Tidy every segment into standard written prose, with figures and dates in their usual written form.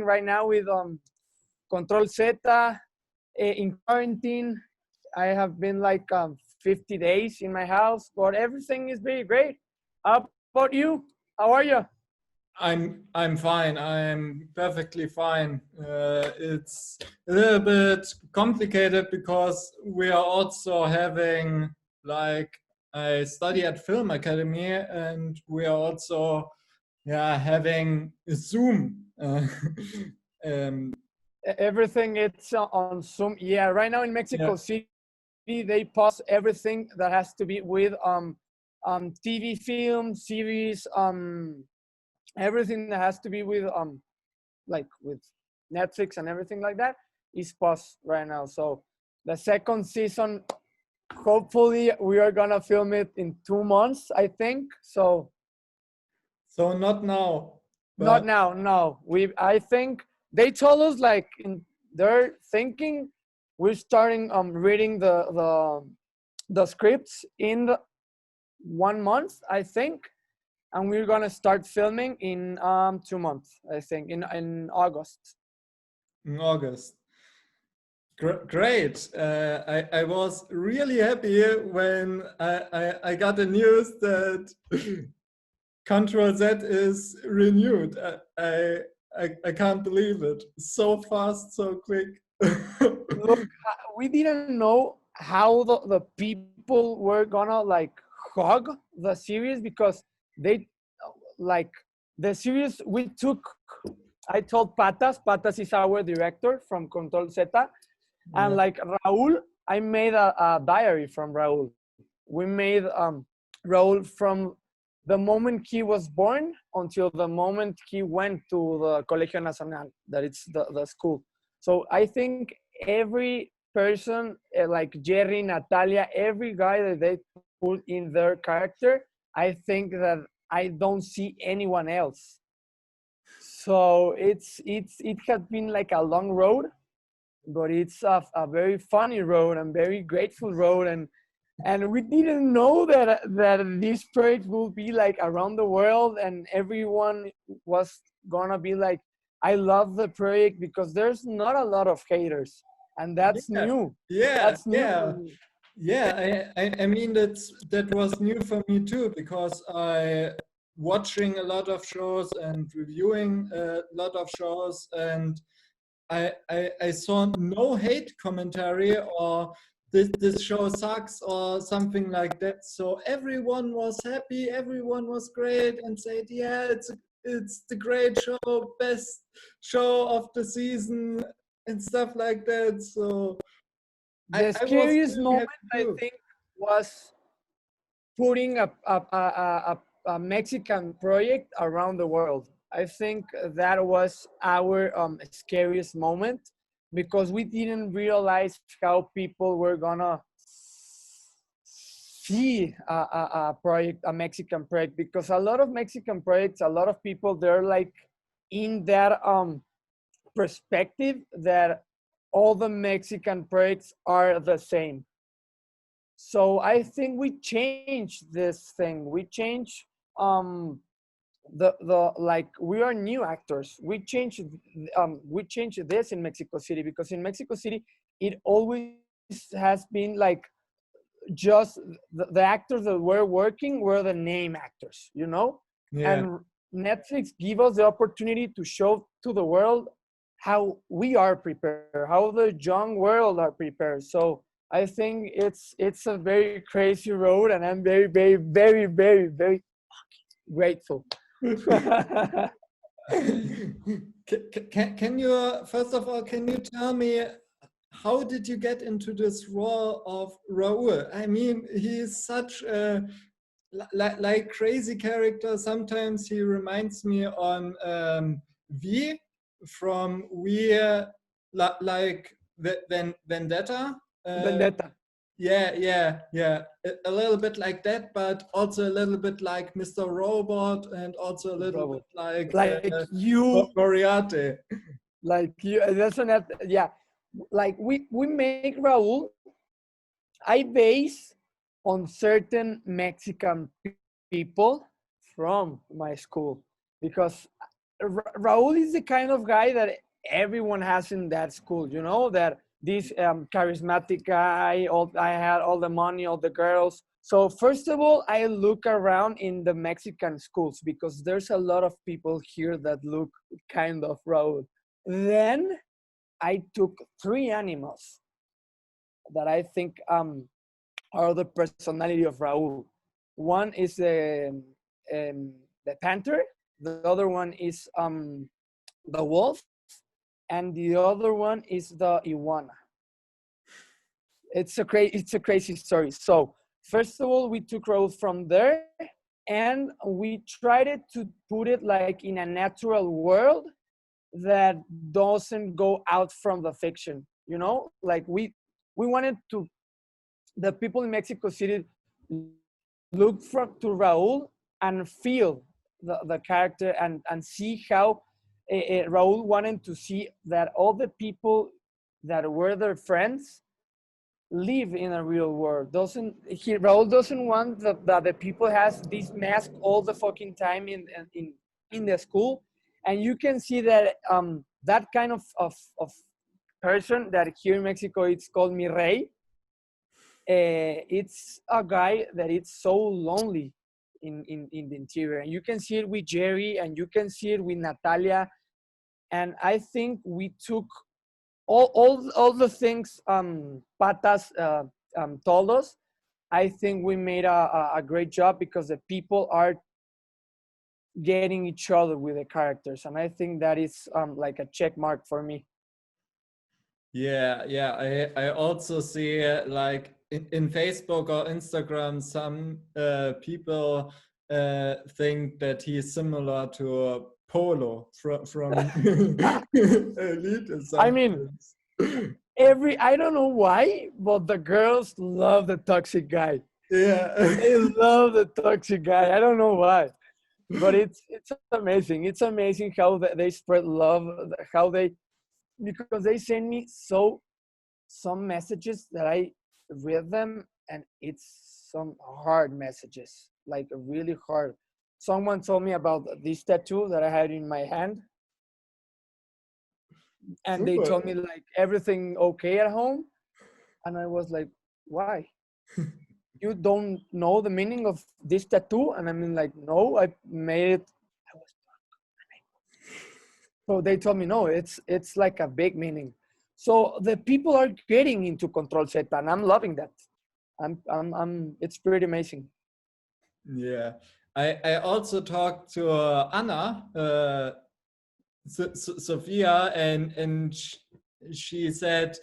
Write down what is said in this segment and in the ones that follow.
right now with Control Z in quarantine. I have been like 50 days in my house, but everything is very great. How about you? How are you? I'm fine. I'm perfectly fine. It's a little bit complicated because we are also having like I study at Film Academy and we are also having a Zoom. um, Everything it's on Zoom. Yeah, right now in yeah, Mexico City, they pause everything that has to be with TV, film, series, everything that has to be with like with Netflix and everything like that is paused right now. So the second season, hopefully, we are gonna film it in 2 months, I think. So so not now, not but now, no. I think they told us like in their thinking, we're starting reading the scripts in 1 month, I think, and we're gonna start filming in 2 months, I think, in August. in August. Great. I was really happy when I got the news that Control Z is renewed. I can't believe it. So fast, so quick. Look, we didn't know how the people were gonna like hug the series because they like the series we took. I told Patas is our director from Control Z, and Yeah. like Raul, I made a diary from Raul. We made Raul from the moment he was born until the moment he went to the Colegio Nacional, that it's the school. So I think every person like Jerry, Natalia, every guy that they put in their character, I think that I don't see anyone else. So it has been like a long road, but it's a very funny road and very grateful road, and we didn't know that this project will be like around the world and everyone was gonna be like, I love the project because there's not a lot of haters, and that's Yeah. new. Yeah. That's new for Yeah. me. I mean that was new for me too because I watching a lot of shows and reviewing a lot of shows and I saw no hate commentary or this show sucks or something like that. So everyone was happy, everyone was great and said, yeah, it's the great show, best show of the season and stuff like that. So The I was scariest really moment, happy I too. think, was putting a Mexican project around the world. I think that was our scariest moment because we didn't realize how people were gonna see a project, a Mexican project, because a lot of Mexican projects, a lot of people, they're like in that perspective that all the Mexican projects are the same. So I think we changed this thing. We changed um the like we are new actors. We changed this in Mexico City because in Mexico City it always has been like just the actors that were working were the name actors, you know? Yeah. And Netflix give us the opportunity to show to the world how we are prepared, how the young world are prepared. So I think it's a very crazy road, and I'm very, very, very, very, very grateful. Can you, first of all, can you tell me how did you get into this role of Raul? I mean, he is such a like crazy character. Sometimes he reminds me on V from We like Vendetta. Vendetta. Yeah. A little bit like that, but also a little bit like Mr. Robot, and also a little bit Robot. like Like you, Moriarty. like you. That's not. Yeah, like we make Raul. I base on certain Mexican people from my school because Raul is the kind of guy that everyone has in that school, you know, that this charismatic guy, I had all the money, all the girls. So first of all, I look around in the Mexican schools because there's a lot of people here that look kind of Raul. Then I took three animals that I think are the personality of Raul. One is the panther, the other one is the wolf, and the other one is the iguana. It's a crazy story. So first of all, we took Raul from there, and we tried to put it like in a natural world that doesn't go out from the fiction. You know, like we wanted to the people in Mexico City look from to Raul and feel the character and see how Raul wanted to see that all the people that were their friends live in a real world. Raul doesn't want that the people has this mask all the fucking time in the school, and you can see that that kind of person that here in Mexico it's called mi rey. It's a guy that it's so lonely in the interior, and you can see it with Jerry, and you can see it with Natalia, and I think we took all the things Patas told us. I think we made a great job because the people are getting each other with the characters, and I think that is like a check mark for me. Yeah, yeah. I also see like in Facebook or Instagram, some people think that he is similar to Polo from Elite I mean, Assassins. I don't know why, but the girls love the toxic guy. Yeah. They love the toxic guy. I don't know why, but it's amazing. It's amazing how they spread love, how they because they send me some messages that I read them, and it's some hard messages, like really hard. Someone told me about this tattoo that I had in my hand, and they Super. told me like everything okay at home, and I was like, why? You don't know the meaning of this tattoo? And I mean, like, no, I made it. So they told me, no, it's like a big meaning. So the people are getting into Control Z, and I'm loving that. It's pretty amazing. Yeah. I also talked to Anna, Sophia, and she said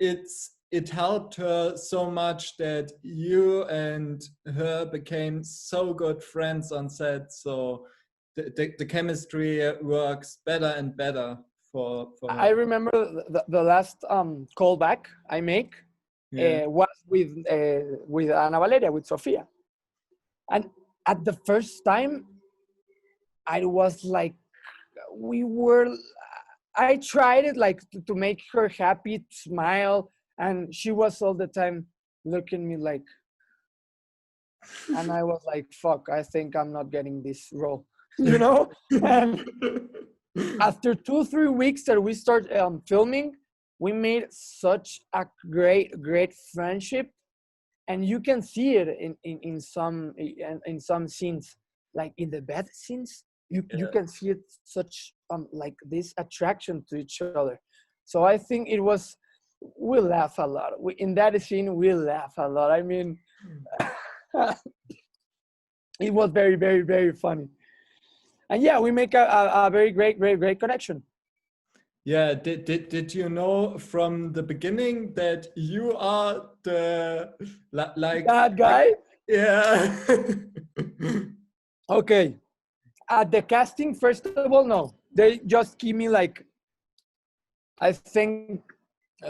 it helped her so much that you and her became so good friends on set. So the chemistry works better and better for I her. remember the last callback I make Yeah. was with Ana Valeria, with Sofia. And at the first time, I was like, we were, I tried it like to make her happy, smile. And she was all the time looking at me like, and I was like, fuck, I think I'm not getting this role, you know? And after 2 3 weeks that we start filming, we made such a great friendship, and you can see it in some scenes, like in the bed scenes. You can see it such like this attraction to each other. So I think it was, we laugh a lot. In that scene we laugh a lot. I mean, it was very funny. And yeah, we make a very great connection. Yeah, did you know from the beginning that you are the That guy. yeah. Okay, at the casting, first of all, no, they just give me like, I think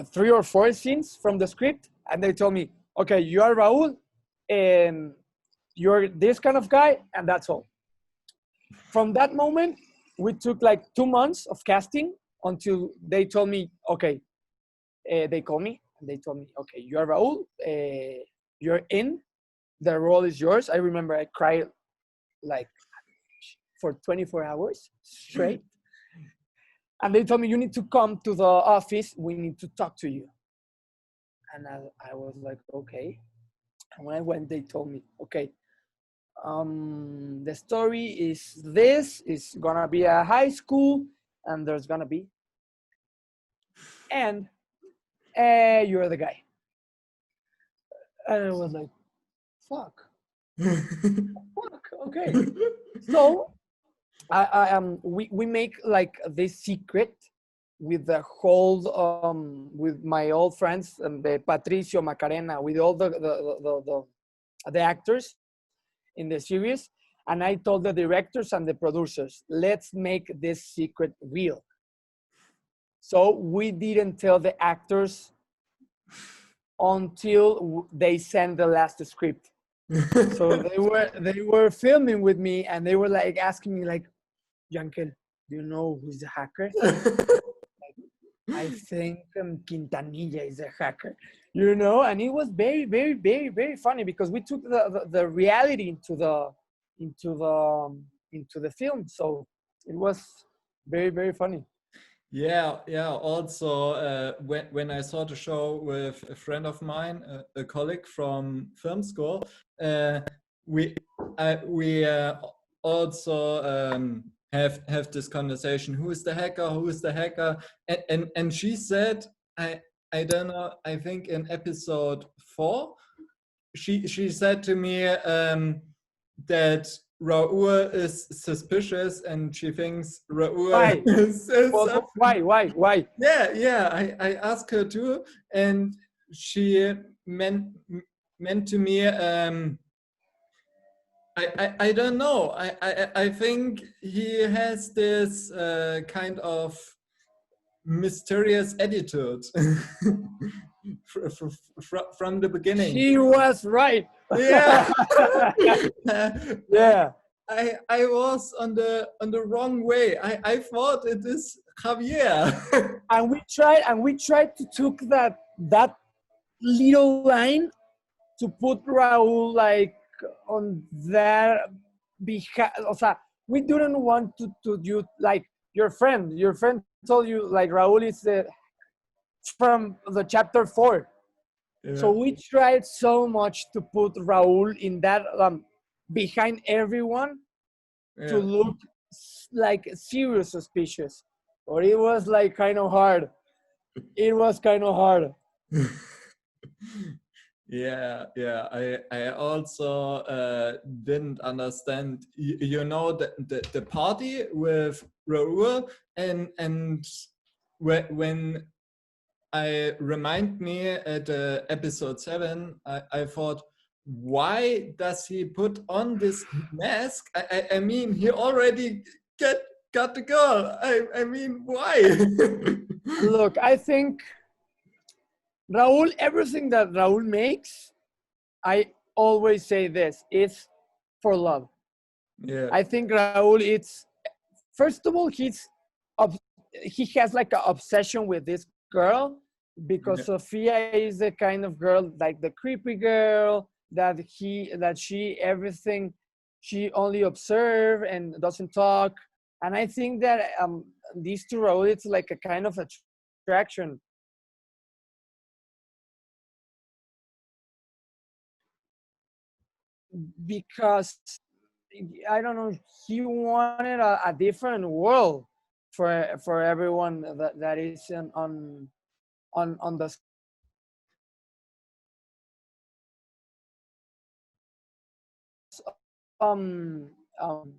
3 or 4 scenes from the script, and they told me, okay, you are Raul, and you're this kind of guy, and that's all. From that moment, we took like 2 months of casting until they told me, okay, they called me and they told me, okay, you are Raul, you're in, the role is yours. I remember I cried like for 24 hours straight. And they told me, you need to come to the office. We need to talk to you. And I was like, okay. And when I went, they told me, okay, the story is this. It's going to be a high school, and there's going to be, and you're the guy. And I was like, fuck. Fuck, okay. So we make like this secret with the whole with my old friends and the Patricio Macarena, with all the actors in the series, and I told the directors and the producers, let's make this secret real. So we didn't tell the actors until they sent the last script. So they were filming with me, and they were like asking me like, Yankel, do you know who's the hacker? I think Quintanilla is a hacker, you know. And it was very, very, very, very funny because we took the reality into the film. So it was very, very funny. Yeah, yeah. Also, when I saw the show with a friend of mine, a colleague from film school, we also have this conversation. Who is the hacker? Who is the hacker? And she said, I don't know. I think in episode 4, she said to me that Raoul is suspicious, and she thinks Raoul Why? is Why? yeah. I asked her too, and she meant to me, I don't know. I think he has this kind of mysterious attitude from the beginning. She was right. Yeah. Yeah. I was on the wrong way. I thought it is Javier. And we tried to took that little line to put Raul like on there behind. O sea, we didn't want to you like your friend told you like Raul is from the chapter 4. Yeah. So we tried so much to put Raul in that behind everyone, Yeah. to look like serious suspicious, or it was like kind of hard. It was kind of hard. Yeah. I also didn't understand. You know, the party with Raoul, and when I remind me at episode 7, I thought, why does he put on this mask? I mean, he already got the girl. I mean, why? Look, I think Raul, everything that Raul makes, I always say this, is for love. Yeah. I think Raul, it's, first of all, he has like an obsession with this girl, because Sofia is the kind of girl, like the creepy girl that she everything, she only observe and doesn't talk. And I think that these two Raul, it's like a kind of attraction. Because I don't know, he wanted a different world for everyone that is on the um um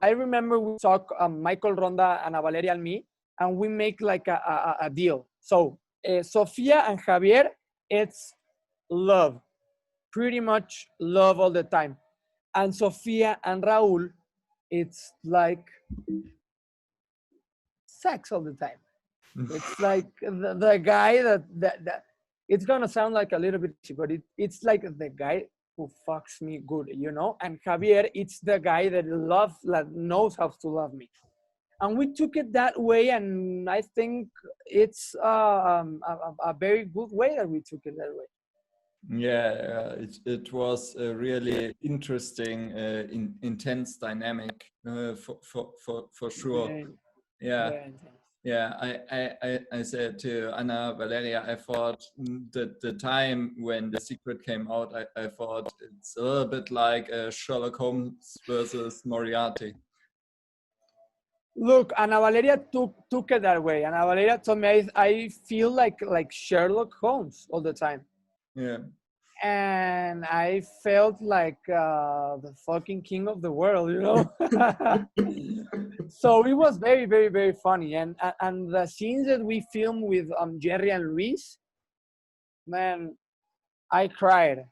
I remember we talk Michael Ronda and Valeria and me, and we make like a deal. So Sofia and Javier, it's love, pretty much love all the time. And Sofia and Raul, it's like sex all the time. It's like the guy that it's gonna sound like a little bit, but it's like the guy who fucks me good, you know. And Javier, it's the guy that knows how to love me. and we took it that way, and I think it's a very good way that we took it that way. Yeah, it was a really interesting, intense dynamic, for sure. Very, Yeah. very intense. Yeah, I said to Anna Valeria, I thought that the time when The Secret came out, I thought it's a little bit like Sherlock Holmes versus Moriarty. Look, Ana Valeria took it that way. Ana Valeria told me I feel like Sherlock Holmes all the time. Yeah. And I felt like the fucking king of the world, you know. So it was very, very, very funny, and the scenes that we filmed with Jerry and Luis, man, I cried.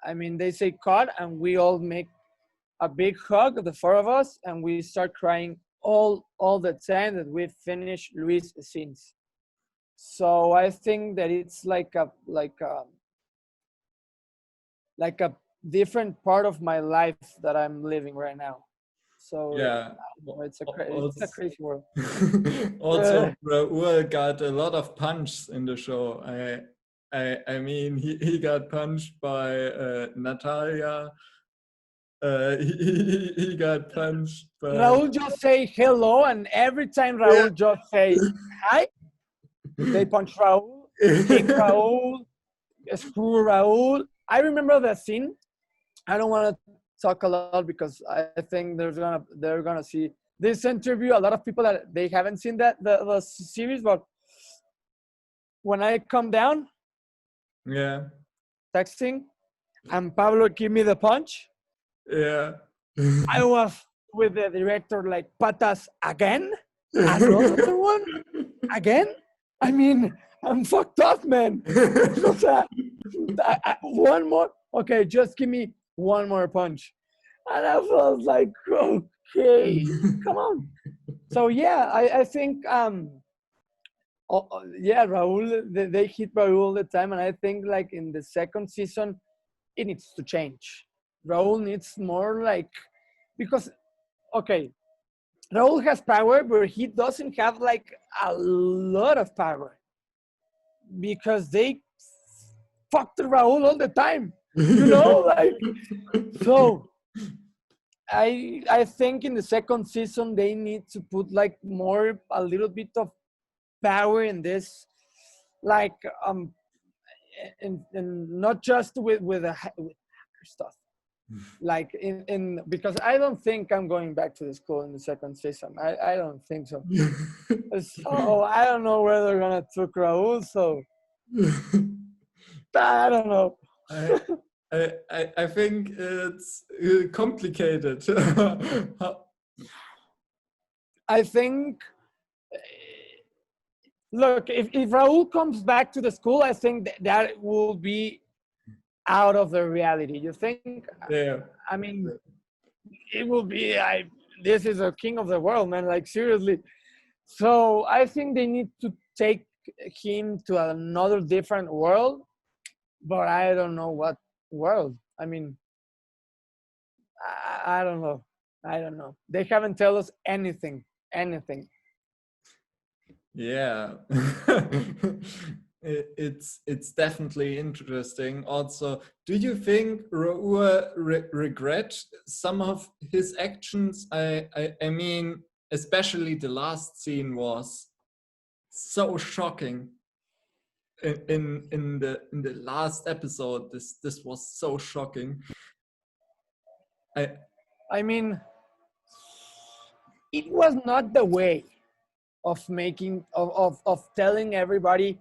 I mean, they say cut, and we all make a big hug, the four of us, and we start crying all the time that we finish Luis scenes. So I think that it's like a different part of my life that I'm living right now. So Yeah. it's a crazy world. Also, Raoul got a lot of punches in the show. I mean, he got punched by Natalia. He got punched by Raul just say hello, and every time Raul just say hi, they punch Raul, kick Raul, screw Raul. I remember the scene. I don't want to talk a lot because I think they're gonna see this interview. A lot of people that they haven't seen the series, but when I come down, yeah, texting, and Pablo give me the punch, yeah. I was with the director like, patas again, another one again. I mean, I'm fucked up, man. One more. Okay, just give me one more punch. And I was like, okay, come on. So yeah, I think yeah, Raul, they hit Raul all the time, and I think like in the second season, it needs to change. Raul needs more like, because okay, Raul has power, but he doesn't have like a lot of power because they fucked Raul all the time. You know, like so. I think in the second season they need to put like a little bit of power in this, like and not just with hacker stuff. Like in because I don't think I'm going back to the school in the second season. I don't think so. So I don't know where they're gonna took Raul. So I don't know. I think it's complicated. I think look, if Raul comes back to the school, I think that will be out of the reality. You think? Yeah. I mean, it will be. This is a king of the world, man. Like seriously. So I think they need to take him to another different world, but I don't know what world. I mean, I don't know. I don't know. They haven't tell us anything. Anything. Yeah. It's definitely interesting. Also, do you think Raoul regret some of his actions? I mean, especially the last scene was so shocking. In the last episode, this was so shocking. I mean, it was not the way of making of telling everybody,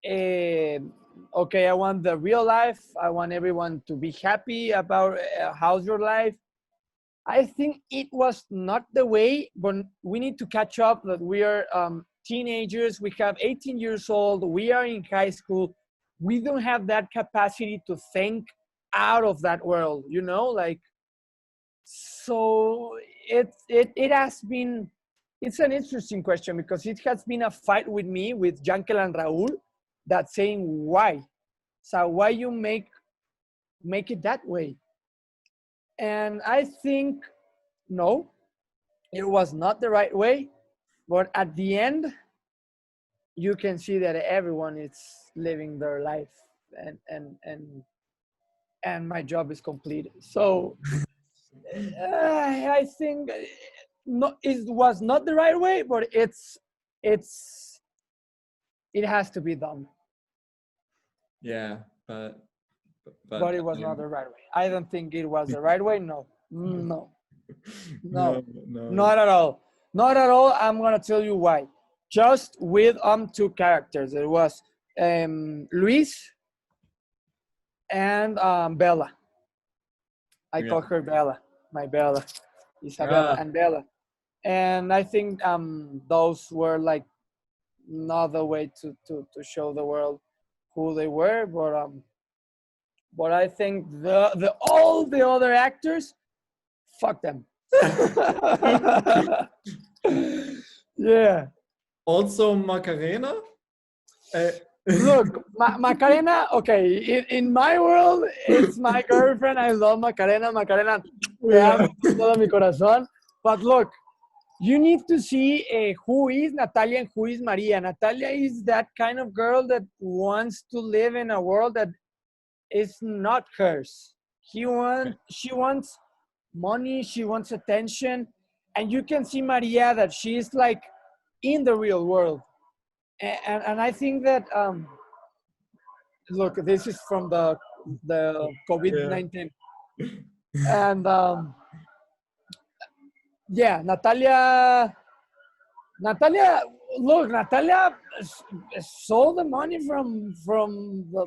okay, I want the real life. I want everyone to be happy about how's your life. I think it was not the way, but we need to catch up that we are teenagers. We have 18 years old. We are in high school. We don't have that capacity to think out of that world, you know, like, so it has been, it's an interesting question because it has been a fight with me, with Yankel and Raul, that saying why. So why you make it that way? And I think no, it was not the right way, but at the end, you can see that everyone is living their life, and and my job is complete. So I think no, it was not the right way, but it's it has to be done. Yeah, but But it was not the right way. I don't think it was the right way. No, no, no, no, no. not at all. Not at all. I'm gonna tell you why. Just with two characters. It was Luis and Bella. I Yeah. call her Bella. My Bella, Isabella, Ah, and Bella. And I think those were like not the way to show the world who they were, but I think the all the other actors, fuck them. Yeah. also Macarena. Uh, Look, Macarena. Okay, in my world, it's my girlfriend. I love Macarena. Macarena, te yeah. amo con todo mi corazón. But look, you need to see who is Natalia and who is Maria. Natalia is that kind of girl that wants to live in a world that is not hers. She wants money, she wants attention, and you can see Maria that she's like in the real world. And I think that look, this is from the COVID Yeah. 19, and yeah, Natalia, look, Natalia stole the money from the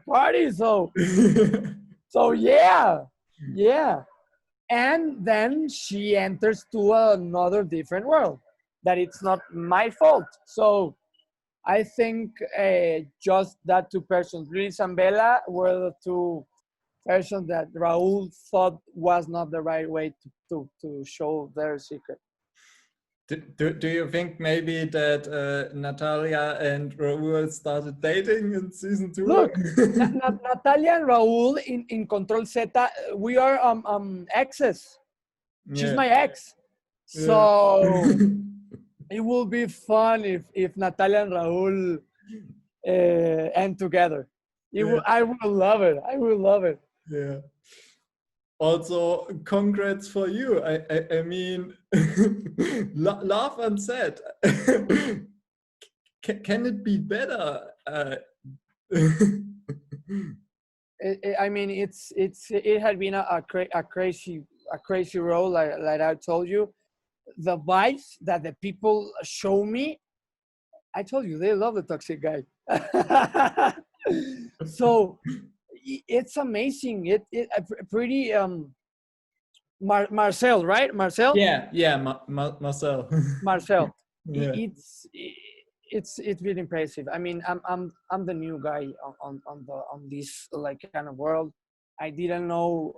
party. So yeah, yeah, and then she enters to another different world that it's not my fault. So I think just that two persons, Luis and Bella, were the two persons that Raul thought was not the right way to show their secret. Do you think maybe that Natalia and Raul started dating in season 2? Look, Natalia and Raul in Control Z, we are exes. She's Yeah. my ex. Yeah. So it will be fun if Natalia and Raul end together. Yeah. I will love it. I will love it. Yeah. Also, congrats for you. I mean, laugh and sad. Can it be better? I mean, it had been a crazy role, like I told you. The vibes that the people show me, I told you they love the toxic guy. So it's amazing. It pretty Marcel, right? Marcel. Yeah, yeah, Marcel. Marcel. Yeah. It's really impressive. I mean, I'm the new guy on this like kind of world. I didn't know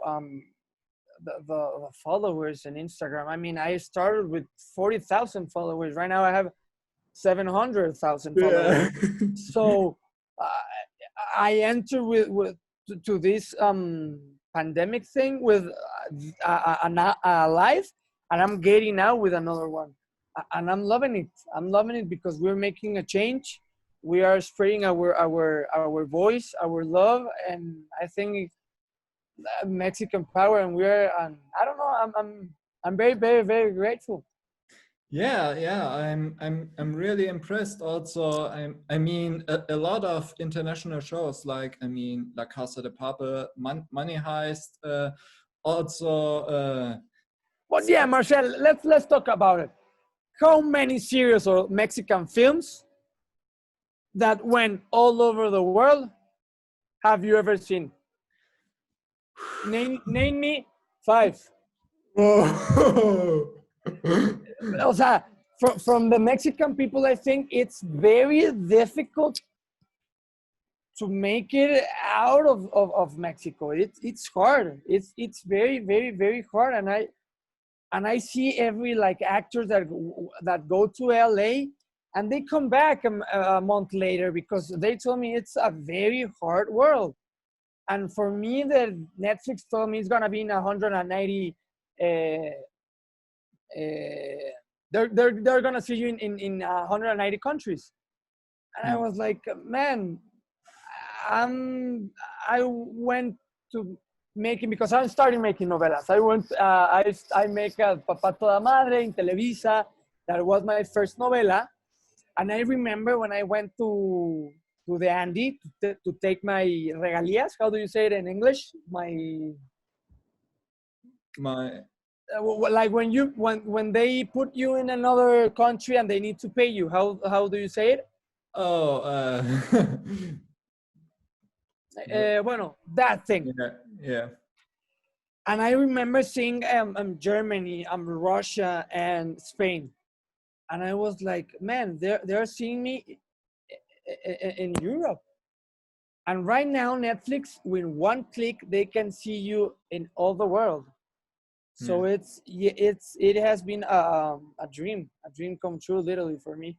the followers in Instagram. I mean, I started with 40,000 followers. Right now, I have 700,000 followers. Yeah. So I enter with to this pandemic thing with a life, and I'm getting out with another one, and I'm loving it. I'm loving it because we're making a change. We are spreading our voice, our love, and I think Mexican power, and we're I don't know. I'm very very very grateful. Yeah, yeah, I'm really impressed. Also, I mean, a lot of international shows like I mean, La Casa de Papel, Money Heist, also. But yeah, Marcel, let's talk about it. How many series or Mexican films that went all over the world have you ever seen? Name me five. Whoa. O sea, from the Mexican people, I think it's very difficult to make it out of Mexico. It's hard. It's very very very hard, and I see every like actors that go to LA and they come back a month later because they told me it's a very hard world. And for me, the Netflix told me it's gonna be in 190 they're gonna see you in 190 countries. And I was like, man, I went to making, because I'm starting making novelas. I make a Papá Toda Madre in Televisa. That was my first novela. And I remember when I went to the Andy to take my regalías. How do you say it in English? My Like when they put you in another country and they need to pay you. How do you say it? oh Bueno, that thing. yeah. And I remember seeing Germany, Russia, and Spain, and I was like, man, they're seeing me in Europe. And right now, Netflix, with one click, they can see you in all the world. So it has been a dream come true, literally, for me.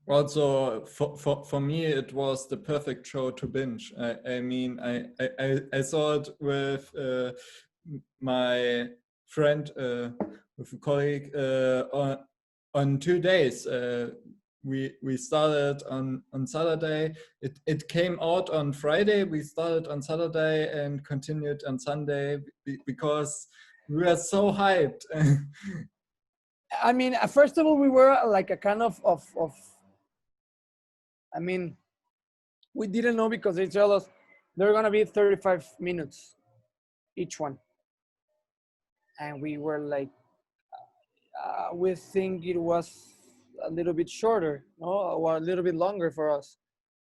Also, for me, it was the perfect show to binge. I mean, I saw it with my friend, with a colleague, on 2 days. We started on Saturday. It came out on Friday. We started on Saturday and continued on Sunday because we were so hyped. I mean, first of all, we were like a kind of I mean, we didn't know, because they tell us they're gonna be 35 minutes each one, and we were like, we think it was a little bit shorter, no, or a little bit longer for us.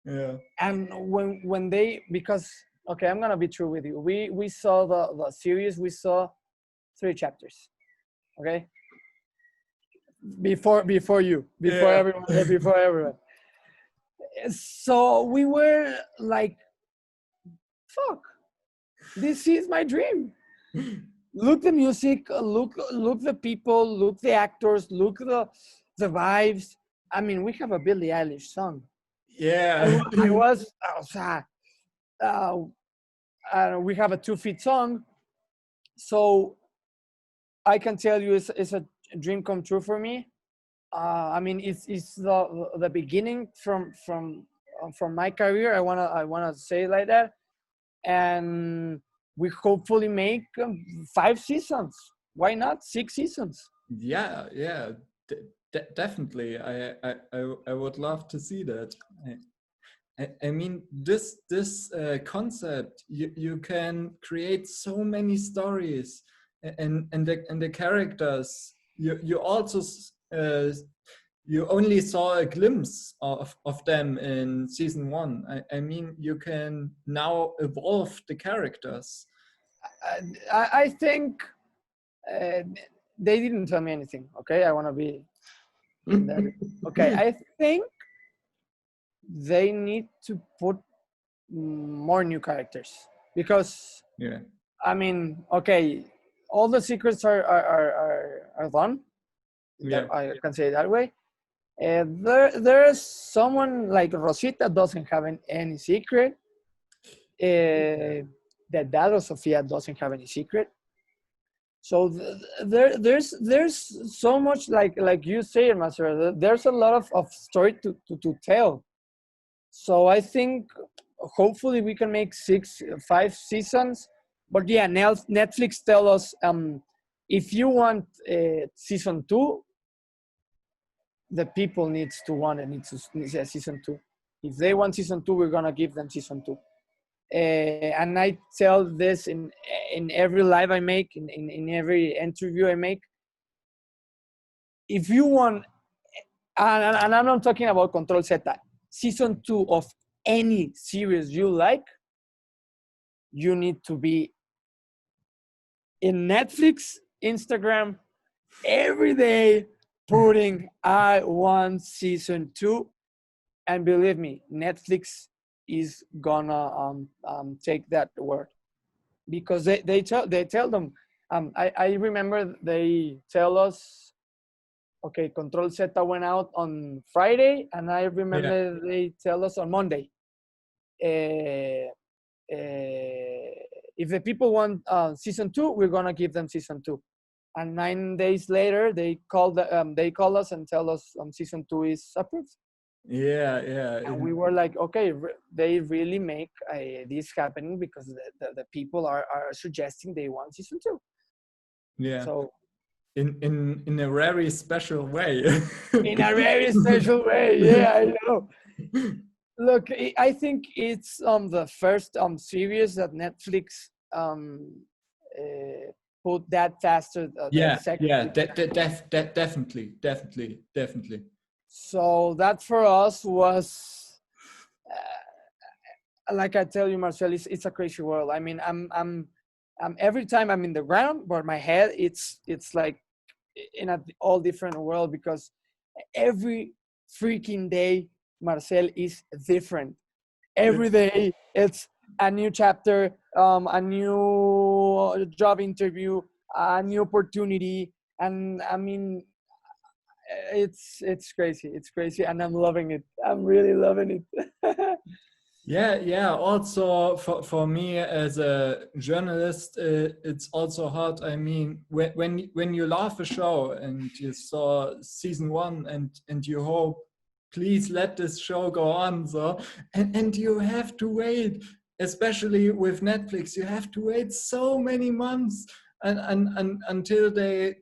Yeah. And when they, because okay, I'm gonna be true with you. We saw the series. We saw 3 chapters. Okay. Before everyone. So we were like, fuck, this is my dream. Look the music, look the people, look the actors, look the vibes. I mean, we have a Billie Eilish song. Yeah. I was, we have a 2 Feet song. So I can tell you it's a dream come true for me. I mean, it's the beginning from my career. I wanna say it like that, and we hopefully make 5 seasons. Why not 6 seasons? Yeah, definitely. I would love to see that. I mean, this concept, you can create so many stories, and the characters. You also you only saw a glimpse of them in season 1. I mean, you can now evolve the characters. I think they didn't tell me anything. Okay, I want to be in that. Okay, I think they need to put more new characters, because Yeah. I mean, okay, all the secrets are done. Yeah. I can say it that way. There's someone like Rosita doesn't have any secret. The dad of Sofia doesn't have any secret. So there's so much, like you say, Master. There's a lot of story to tell. So I think hopefully we can make 5 seasons. But yeah, Netflix tell us, if you want season 2, the people needs to want it, needs a season 2. If they want season 2, we're gonna give them season 2. And I tell this in every live I make, in every interview I make. If you want, and I'm not talking about Control Z, season 2 of any series you like, you need to be in Netflix, Instagram, every day putting, I want season 2. And believe me, Netflix is gonna take that word, because they tell them. I remember they tell us, okay, Control Z went out on Friday, and I remember they tell us on Monday, if the people want season 2, we're gonna give them season 2. And 9 days later, they call us and tell us season 2 is approved. Yeah, yeah. And we were like, okay, they really make this happening because the people are suggesting they want season 2. Yeah. So in a very special way. in a very special way, yeah, I know. Look, I think it's the first series that Netflix put that faster. The Yeah, second. yeah, definitely. So that for us was, like I tell you, Marcel, it's a crazy world. I mean, I'm every time I'm in the ground, but my head it's like in a all different world because every freaking day, Marcel, is different. Every day it's a new chapter, a new job interview, a new opportunity, and I mean, it's crazy. It's crazy, and I'm loving it. I'm really loving it. Yeah. Also, for me as a journalist, it's also hard. I mean, when you love a show and you saw season 1 and you hope, please let this show go on. So and you have to wait, especially with Netflix. You have to wait so many months and until they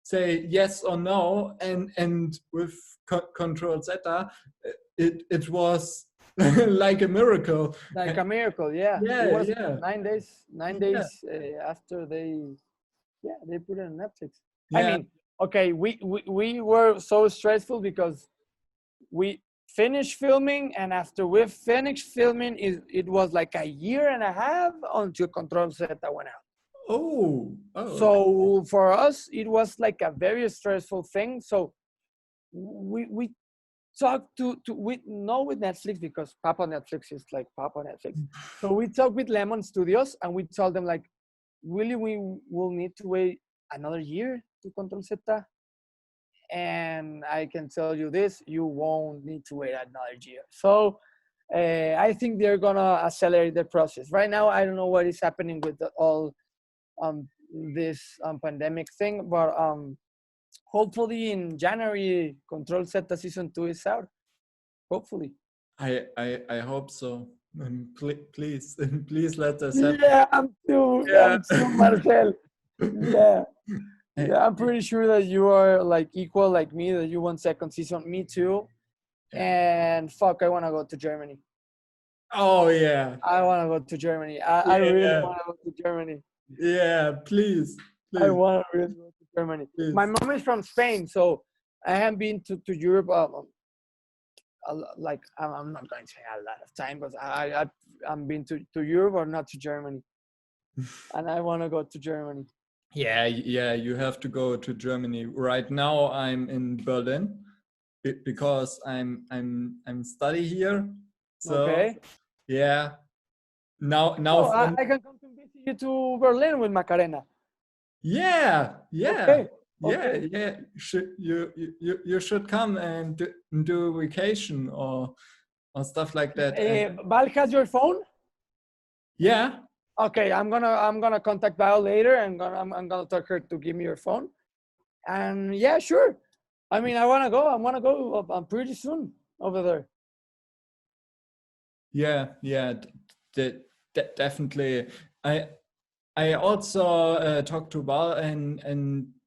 say yes or no. And with Control Zeta, it was like a miracle. Like a miracle, yeah. It Yeah, was yeah, 9 days. Nine yeah, days after they put it on Netflix. I yeah. mean, okay, we were so stressful because we finished filming, and after we finished filming, it was like a year and a half until Control Z went out. Okay. So for us, it was like a very stressful thing. So we talked to with no with Netflix because Papa Netflix is like Papa Netflix. So we talked with Lemon Studios and we told them like, really, we will need to wait another year to Control Z. And I can tell you this, you won't need to wait another year. So I think they're gonna accelerate the process. Right now, I don't know what is happening with all this pandemic thing, but hopefully in January, Control Z season 2 is out. Hopefully. I hope so. Please, please let us happen. Yeah, Yeah. I'm too, Marcel. Yeah. Eh, Yeah, I'm pretty sure that you are like equal like me, that you want second season. Me too. And fuck, I want to go to Germany. Oh yeah. I want to go to Germany. I really Yeah. want to go to Germany. Yeah. Please. I Please. want to really go to Germany. My Please. mom is from Spain, so I haven't been to Europe. Like I'm not going to say a lot of time, but I'm been to Europe or not to Germany, and I want to go to Germany. Yeah. Yeah. You have to go to Germany. Right now, I'm in Berlin because I'm study here. So Okay. yeah. Now Oh, from I can come to visit you to Berlin with Macarena. yeah. Okay. Yeah. Okay. Yeah. Should you should come and do vacation or stuff like that. And Val has your phone. yeah. Okay, I'm gonna contact Val later and I'm gonna talk her to give me your phone. And yeah, sure. I mean, I wanna go. I wanna go. Pretty soon over there. Yeah, definitely. I also talked to Val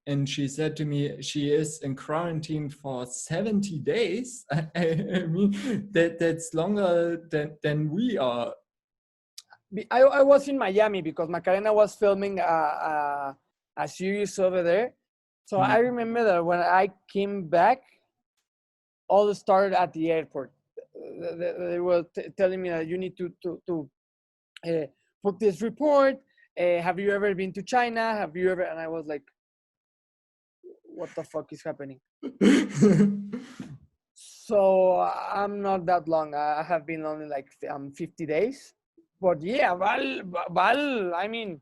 and she said to me she is in quarantine for 70 days. I mean that's longer than we are. I was in Miami because Macarena was filming a series over there. So I Mm. remember that when I came back, all started at the airport. They were telling me that you need to put this report. Have you ever been to China? Have you ever? And I was like, what the fuck is happening? So I'm not that long. I have been only like 50 days. But yeah, Val, I mean,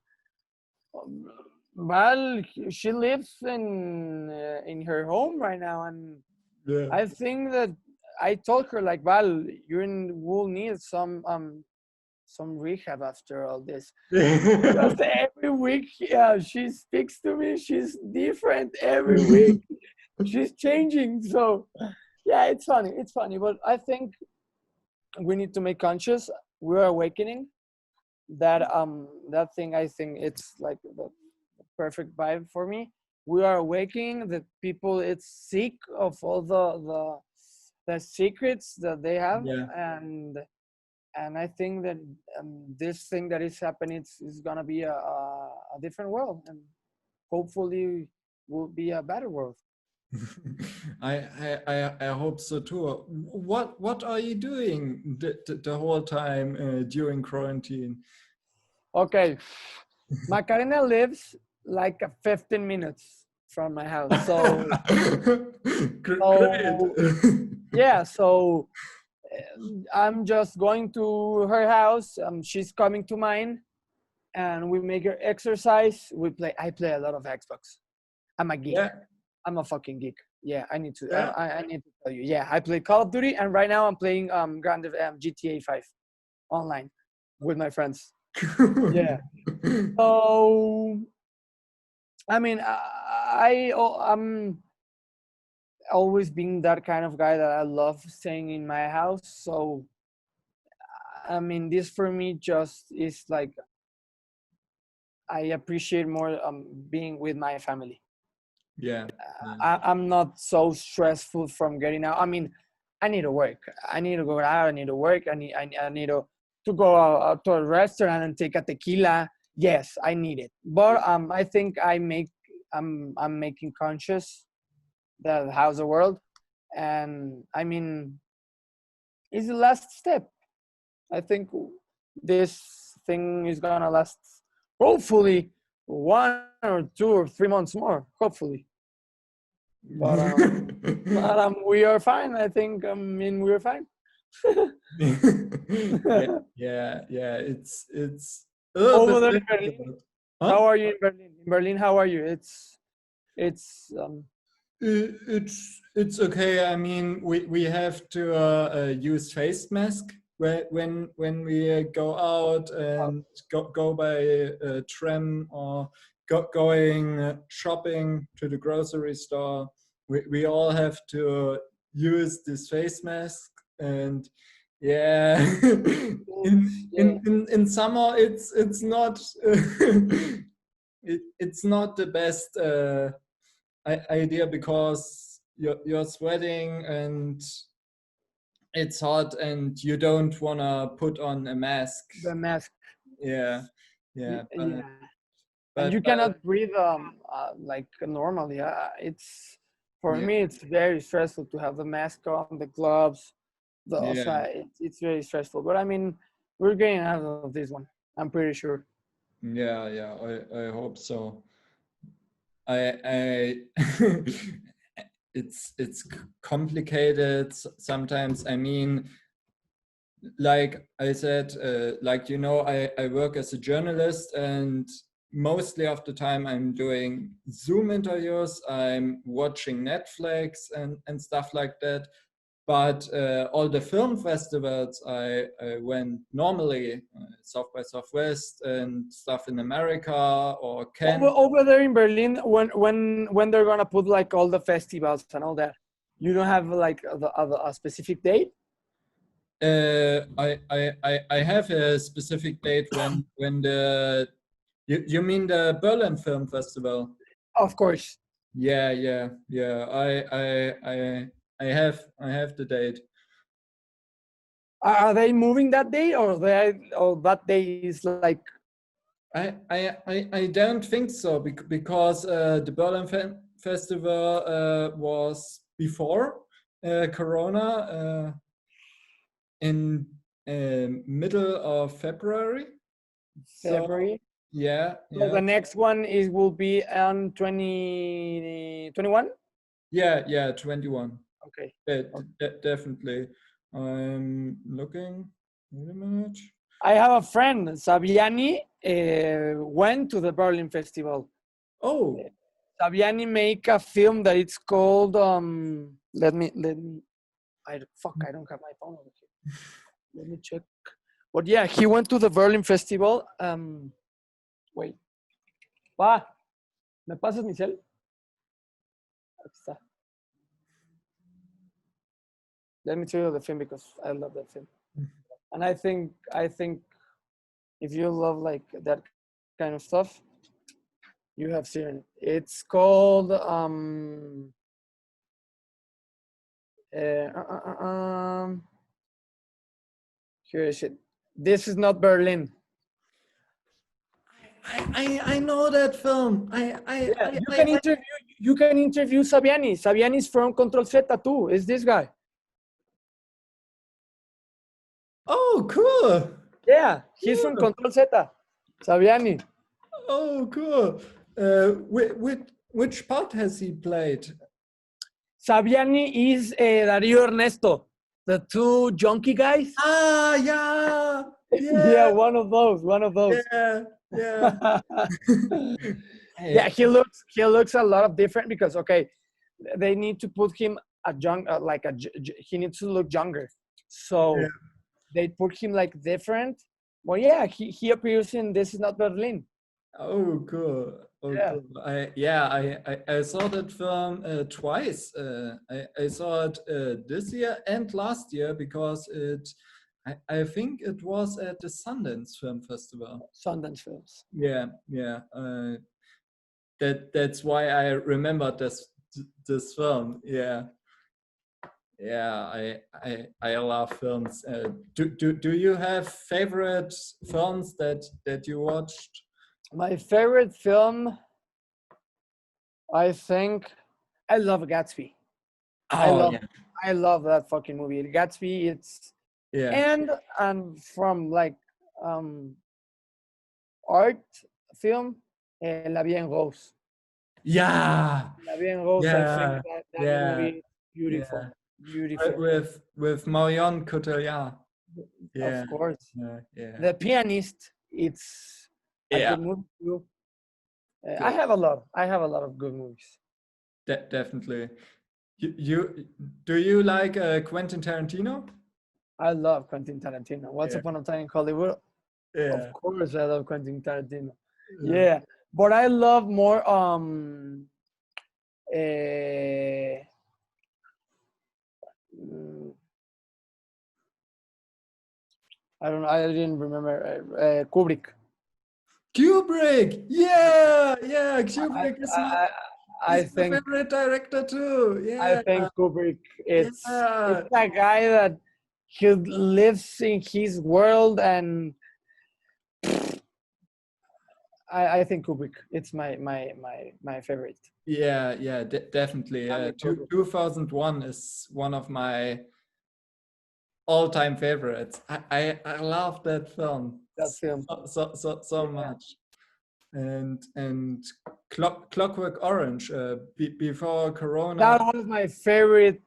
Val, she lives in her home right now, and Yeah. I think that I told her like, Val, will need some rehab after all this. Because every week, yeah, she speaks to me. She's different every week. She's changing. So, yeah, it's funny. It's funny. But I think we need to make conscious. We're awakening. That thing, I think it's like the perfect vibe for me. We are awakening that people. It's sick of all the secrets that they have, Yeah. and I think that this thing that is happening is gonna be a different world, and hopefully will be a better world. I hope so too. What are you doing the whole time during quarantine? Okay, Macarena lives like 15 minutes from my house, so Great. yeah, so I'm just going to her house. She's coming to mine, and we make her exercise. I play a lot of Xbox. I'm a geek. Yeah, I'm a fucking geek. Yeah, I need to. yeah. I need to tell you. Yeah, I play Call of Duty, and right now I'm playing GTA 5 online with my friends. Yeah. So I mean, I'm always being that kind of guy that I love staying in my house. So I mean, this for me just is like I appreciate more being with my family. Yeah, yeah, I'm not so stressful from getting out. I mean, I need to work. I need to go out. I need to work. I need to go out to a restaurant and take a tequila. Yes, I need it. But I think I'm making conscious that how's the world, and I mean, it's the last step. I think this thing is gonna last, hopefully, 1 or 2 or 3 months more. Hopefully, but we are fine. I think. I mean, we're fine. yeah, yeah, yeah. It's a little Over bit there in Berlin, difficult. Huh? how are you in Berlin? In Berlin, how are you? It's It's okay. I mean, we have to use face mask when we go out and go by tram or going shopping to the grocery store. We all have to use this face mask, and yeah, yeah. in summer it's not it's not the best. Idea because you're sweating and it's hot and you don't want to put on a mask. The mask. Yeah, yeah, Yeah. And but you cannot breathe like normally. It's for yeah, me it's very stressful to have the mask on, the gloves, the yeah, so it's very stressful. But I mean, we're getting out of this one. I'm pretty sure. yeah, yeah. I hope so. I it's complicated sometimes. I mean, like I said, like I work as a journalist, and mostly of the time I'm doing Zoom interviews, I'm watching Netflix and stuff like that. But all the film festivals I went normally, South by Southwest and stuff in America or Cannes. Over there in Berlin, when they're gonna put like all the festivals and all that, you don't have like a specific date. I have a specific date when the you mean the Berlin Film Festival? Of course. Yeah, yeah, yeah. I have the date. Are they moving that day, or that day is like? I don't think so because the Berlin Film Festival was before Corona in middle of February. So February. yeah, So yeah. the next one will be on 2021. Yeah, yeah, 21. Okay. Definitely. I'm looking. Wait a minute. I have a friend, Saviani, went to the Berlin Festival. Oh, Saviani make a film that it's called let me I don't have my phone over here. Let me check. But yeah, he went to the Berlin Festival. Wait. Pa, ¿me pasas mi cel? Aquí está. Let me tell you the film because I love that film. And I think if you love like that kind of stuff, you have seen it. It's called here is it. This is not Berlin. I know that film. Yeah, you can interview Saviani. Saviani's from Control Z too. Is this guy? Oh, cool. Yeah, he's from Control Z. Saviani. Oh, cool. Which part has he played? Saviani is Darío Ernesto, the two junkie guys. Ah, yeah. Yeah, one of those. Yeah. Yeah, he looks a lot of different because okay, they need to put him he needs to look younger, so they put him like different. Well, yeah, he appears in This Is Not Berlin. Oh, cool. Oh, Yeah. Cool. I saw that film twice. I saw it this year and last year because I think it was at the Sundance Film Festival. Sundance Films. Yeah. That's why I remembered this film. Yeah. I love films. Do you have favorite films that you watched? My favorite film, I think, I love Gatsby. I love that fucking movie. Gatsby, it's and from like art film, La Vie en Rose. Yeah. La Vie en Rose, I think that movie is beautiful. Yeah. Beautiful. With Marion Cotillard. Of course. Yeah. The Pianist, it's a good movie too. I have a lot of good movies. Definitely. Do you like Quentin Tarantino? I love Quentin Tarantino. Once Upon a Time in Hollywood. Yeah. Of course, I love Quentin Tarantino. Yeah, but I love more I don't know. I didn't remember Kubrick. Kubrick, yeah. Kubrick is I my think favorite director too. Yeah. I think Kubrick it's a guy that he lives in his world, and I think Kubrick it's my favorite. Yeah, definitely. 2001 is one of my all-time favorites. I love that film. So much. And Clockwork Orange before Corona. That was my favorite.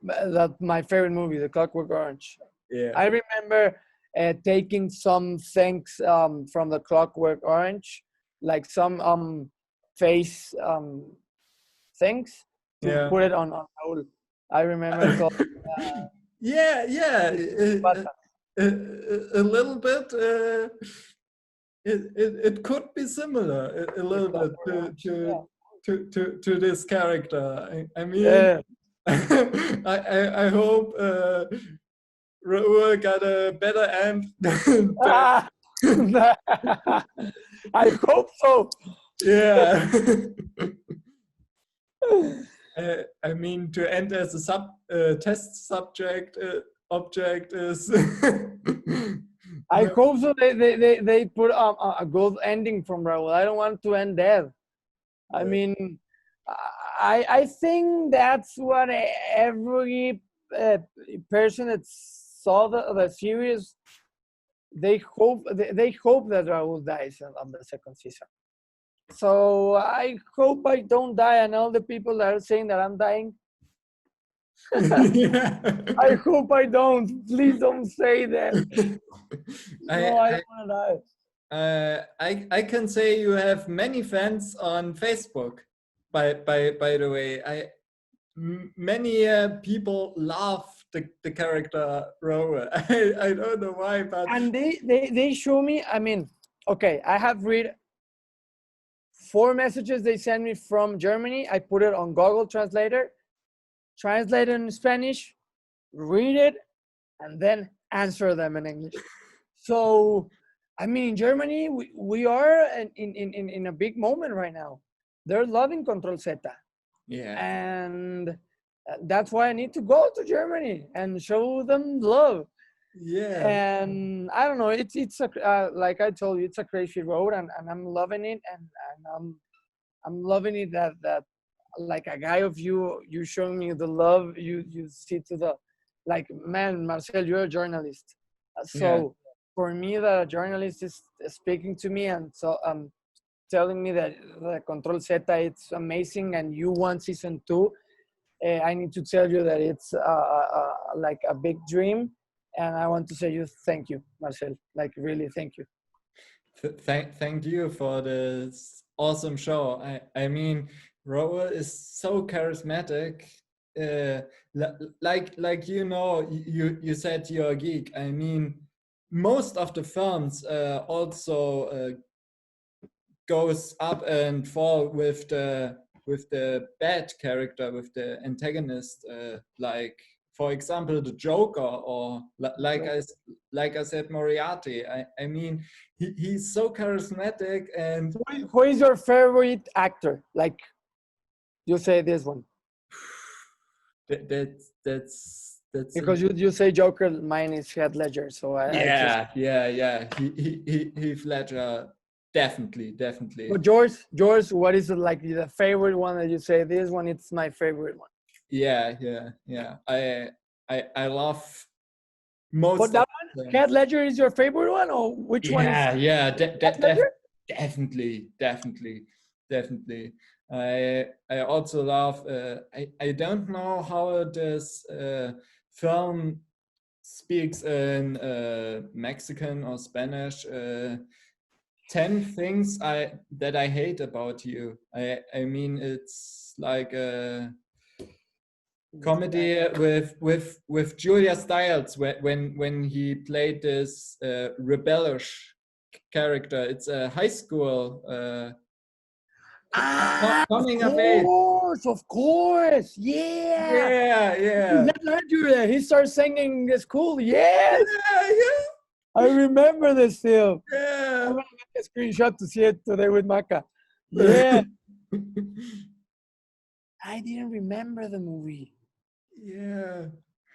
My favorite movie, The Clockwork Orange. Yeah. I remember taking some things from The Clockwork Orange, like some face things to put it on Raúl. I remember it called. A little bit. It could be similar a little bit to this character. I mean, I hope Raúl got a better end. I hope so. Yeah. I mean, to end as a test subject object is. I hope so. They put a good ending from Raúl. I don't want to end there. I mean, I think that's what every person that saw the series, they hope that Raúl dies on the second season. So I hope I don't die, and all the people that are saying that I'm dying, I hope I don't. Please don't say that. No, I don't want to die. I can say you have many fans on Facebook. By the way, many people love the character Rowe. I don't know why, but And they show me. I mean, okay, I have read 4 messages they sent me from Germany. I put it on Google Translator, translate it in Spanish, read it, and then answer them in English. So, I mean, in Germany, we are in a big moment right now. They're loving Control Z. yeah, And that's why I need to go to Germany and show them love. yeah, And I don't know, it's a like I told you, it's a crazy road, and I'm loving it, and I'm loving it that like a guy of you showing me the love you see to the, like, man, Marcel, you're a journalist. yeah. So for me, the journalist is speaking to me, and so telling me that the Control Z, it's amazing, and you want season 2. I need to tell you that it's like a big dream, and I want to say you thank you, Marcel. Like, really, thank you. Thank you for this awesome show. I mean, Rowe is so charismatic. Like you said you're a geek. I mean, most of the films also goes up and fall with the bad character, with the antagonist, like for example the Joker, or like I said, Moriarty. I mean, he's so charismatic. And Who is your favorite actor? Like, you say this one. That's Because you say Joker, mine is Heath Ledger. So I just. yeah. Heath Ledger, definitely. But George, what is it, like the favorite one that you say? This one, it's my favorite one. Yeah. I love most But that of one, them. Heath Ledger is your favorite one, or which one is? Yeah, Heath Ledger? definitely. I also love. I don't know how this film speaks in Mexican or Spanish. 10 things that I hate about you. I mean, it's like a comedy with Julia Stiles when he played this rebellious character. It's a high school coming of age. Of course, yeah. Yeah. Heath Ledger, he starts singing this cool. Yes, Yeah. I remember this film. I'm Yeah. gonna make a screenshot to see it today with Maka. Yeah, I didn't remember the movie. Yeah.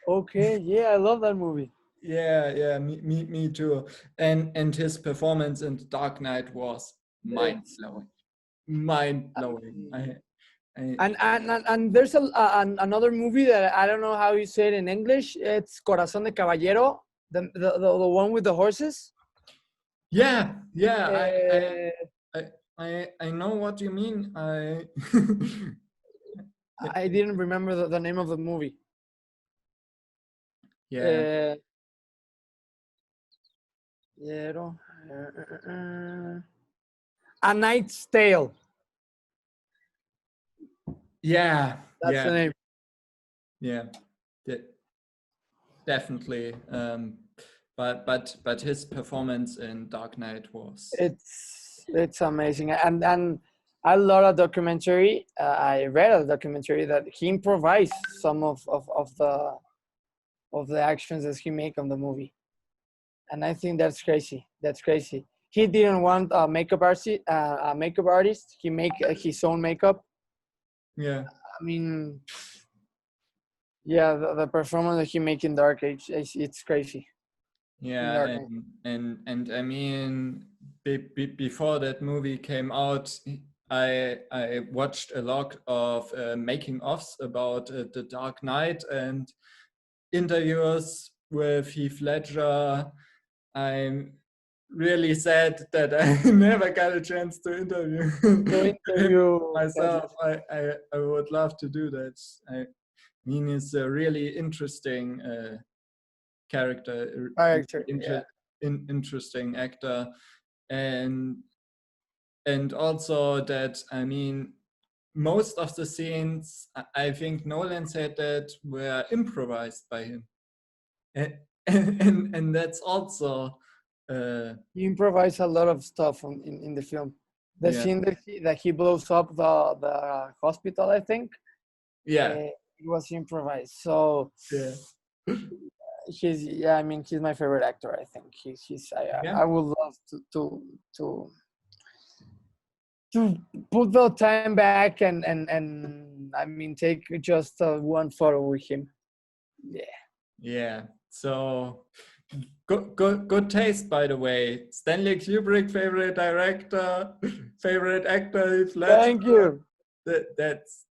Okay, yeah, I love that movie. Yeah, me too. And his performance in Dark Knight was mind It's blowing. Mind blowing. I and there's another movie that I don't know how you say it in English. It's Corazón de Caballero, the one with the horses. yeah. Uh, I know what you mean. I didn't remember the name of the movie. Yeah. A Knight's Tale. Yeah. That's the name. Yeah. Definitely. But his performance in Dark Knight was. It's amazing, and I love a documentary. I read a documentary that he improvised some of the actions that he make on the movie, and I think that's crazy. That's crazy. He didn't want a makeup artist. He make his own makeup. Yeah. I mean, yeah, the performance that he make in Dark Age, it's crazy. Yeah, and I mean, before that movie came out, I watched a lot of making ofs about the Dark Knight and interviews with Heath Ledger. I'm really sad that I never got a chance to interview him myself. I would love to do that. I mean, it's a really interesting character, interesting actor, and also that, I mean, most of the scenes, I think Nolan said that were improvised by him, and that's also He improvised a lot of stuff in the film. The yeah, scene that he blows up the hospital, I think, yeah, it was improvised. So yeah, I mean, he's my favorite actor. I think yeah. I would love to to put the time back and I mean take just one photo with him. Yeah. Yeah. So good taste, by the way. Stanley Kubrick, favorite director, favorite actor, Heath Ledger. Thank you.